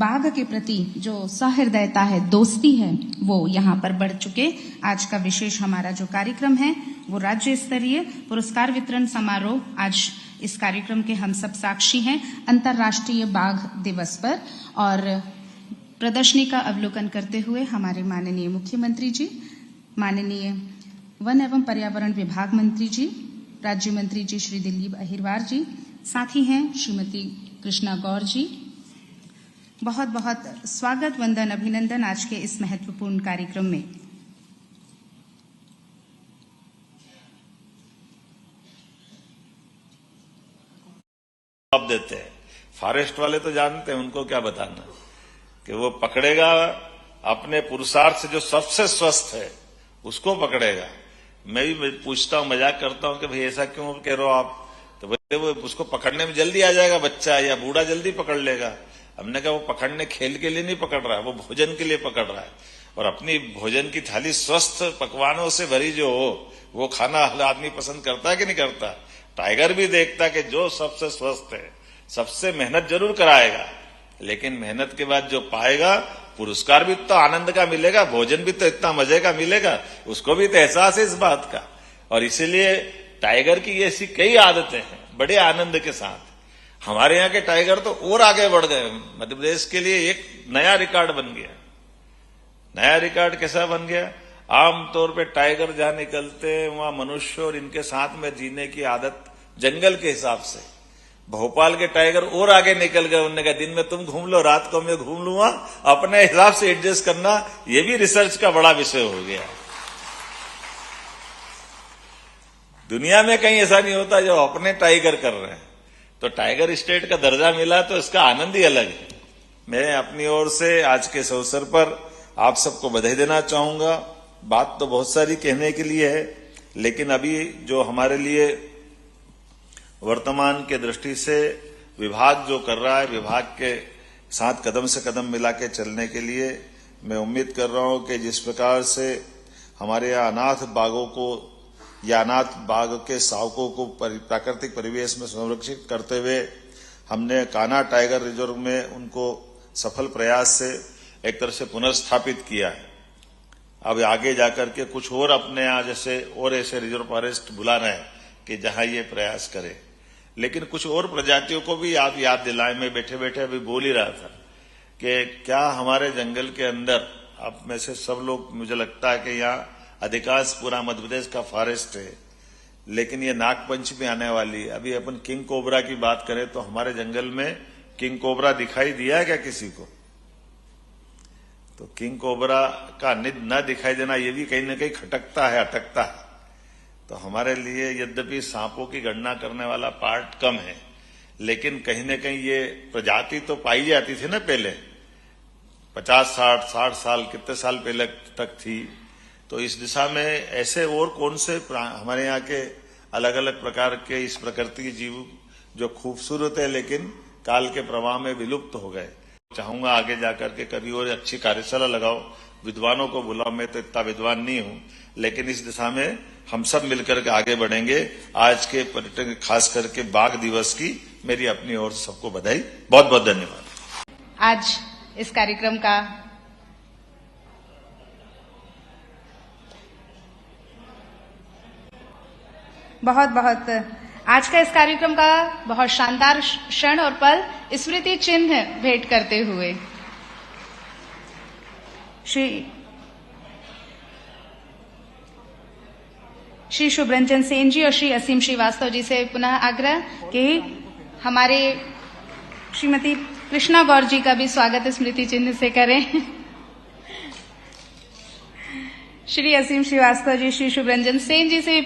बाघ के प्रति जो सहृदयता है, दोस्ती है, वो यहाँ पर बढ़ चुके। आज का विशेष हमारा जो कार्यक्रम है वो राज्य स्तरीय पुरस्कार वितरण समारोह। आज इस कार्यक्रम के हम सब साक्षी हैं अंतर्राष्ट्रीय बाघ दिवस पर। और प्रदर्शनी का अवलोकन करते हुए हमारे माननीय मुख्यमंत्री जी, माननीय वन एवं पर्यावरण विभाग मंत्री जी, राज्य मंत्री जी श्री दिलीप अहिरवार जी, साथ ही हैं श्रीमती कृष्णा गौर जी। बहुत बहुत स्वागत, वंदन, अभिनंदन आज के इस महत्वपूर्ण कार्यक्रम में। जवाब देते हैं। फॉरेस्ट वाले तो जानते हैं, उनको क्या बताना कि वो पकड़ेगा अपने पुरुषार्थ से जो सबसे स्वस्थ है उसको पकड़ेगा। मैं भी पूछता हूं, मजाक करता हूं कि भाई ऐसा क्यों कह रहे हो आप, तो बोले वो उसको पकड़ने में जल्दी आ जाएगा, बच्चा या बूढ़ा जल्दी पकड़ लेगा। हमने कहा वो पकड़ने खेल के लिए नहीं पकड़ रहा है, वो भोजन के लिए पकड़ रहा है। और अपनी भोजन की थाली स्वस्थ पकवानों से भरी जो हो वो खाना हर आदमी पसंद करता है कि नहीं करता। टाइगर भी देखता कि जो सबसे स्वस्थ है, सबसे मेहनत जरूर कराएगा, लेकिन मेहनत के बाद जो पाएगा पुरस्कार भी तो आनंद का मिलेगा, भोजन भी तो इतना मजे का मिलेगा, उसको भी तो एहसास है इस बात का। और इसीलिए टाइगर की ऐसी कई आदतें हैं बड़े आनंद के साथ। हमारे यहाँ के टाइगर तो और आगे बढ़ गए। मध्य प्रदेश के लिए एक नया रिकॉर्ड बन गया। नया रिकॉर्ड कैसा बन गया? आमतौर पे टाइगर जहां निकलते हैं वहां मनुष्य और इनके साथ में जीने की आदत जंगल के हिसाब से। भोपाल के टाइगर और आगे निकल गए। उन्होंने कहा दिन में तुम घूम लो, रात को मैं घूम लूंगा, अपने हिसाब से एडजस्ट करना। ये भी रिसर्च का बड़ा विषय हो गया। दुनिया में कहीं ऐसा नहीं होता जो अपने टाइगर कर रहे हैं। तो टाइगर स्टेट का दर्जा मिला तो इसका आनंद ही अलग है। मैं अपनी ओर से आज के इस अवसर पर आप सबको बधाई देना चाहूंगा। बात तो बहुत सारी कहने के लिए है, लेकिन अभी जो हमारे लिए वर्तमान के दृष्टि से विभाग जो कर रहा है, विभाग के साथ कदम से कदम मिला के चलने के लिए मैं उम्मीद कर रहा हूं कि जिस प्रकार से हमारे यहाँ अनाथ बाघों को या अनाथ बाघ के शावकों को प्राकृतिक परिवेश में संरक्षित करते हुए हमने कान्हा टाइगर रिजर्व में उनको सफल प्रयास से एक तरह से पुनर्स्थापित किया है। अब आगे जाकर के कुछ और अपने यहाँ जैसे और ऐसे रिजर्व फॉरेस्ट बुला रहे हैं कि जहां ये प्रयास करें, लेकिन कुछ और प्रजातियों को भी आप याद दिलाएं। मैं बैठे बैठे अभी बोल ही रहा था कि क्या हमारे जंगल के अंदर, आप में से सब लोग, मुझे लगता है कि यहाँ अधिकांश पूरा मध्य प्रदेश का फॉरेस्ट है, लेकिन ये नागपंचमी आने वाली है। अभी अपन किंग कोबरा की बात करें तो हमारे जंगल में किंग कोबरा दिखाई दिया है क्या किसी को? तो किंग कोबरा का न दिखाई देना ये भी कहीं न कहीं खटकता है, अटकता है। तो हमारे लिए यद्यपि सांपों की गणना करने वाला पार्ट कम है, लेकिन कहीं न कहीं ये प्रजाति तो पाई जाती थी ना पहले, 50-60 साल, कितने साल पहले तक थी। तो इस दिशा में ऐसे और कौन से हमारे यहाँ के अलग अलग प्रकार के इस प्रकृति के जीव जो खूबसूरत है लेकिन काल के प्रवाह में विलुप्त हो गए। चाहूंगा आगे जाकर के कभी और अच्छी कार्यशाला लगाओ, विद्वानों को बुलाओ। मैं तो इतना विद्वान नहीं हूं, लेकिन इस दिशा में हम सब मिलकर के आगे बढ़ेंगे। आज के पर्यटन, खास करके बाघ दिवस की मेरी अपनी ओर से सबको बधाई। बहुत बहुत धन्यवाद। आज इस कार्यक्रम का आज का इस कार्यक्रम का बहुत शानदार क्षण और पल स्मृति चिन्ह भेंट करते हुए श्री शुभरंजन सेन जी और श्री असीम श्रीवास्तव जी से पुनः आग्रह कि हमारे श्रीमती कृष्णा गौर जी का भी स्वागत स्मृति चिन्ह से करें। श्री असीम श्रीवास्तव जी, श्री शुभरंजन सेन जी से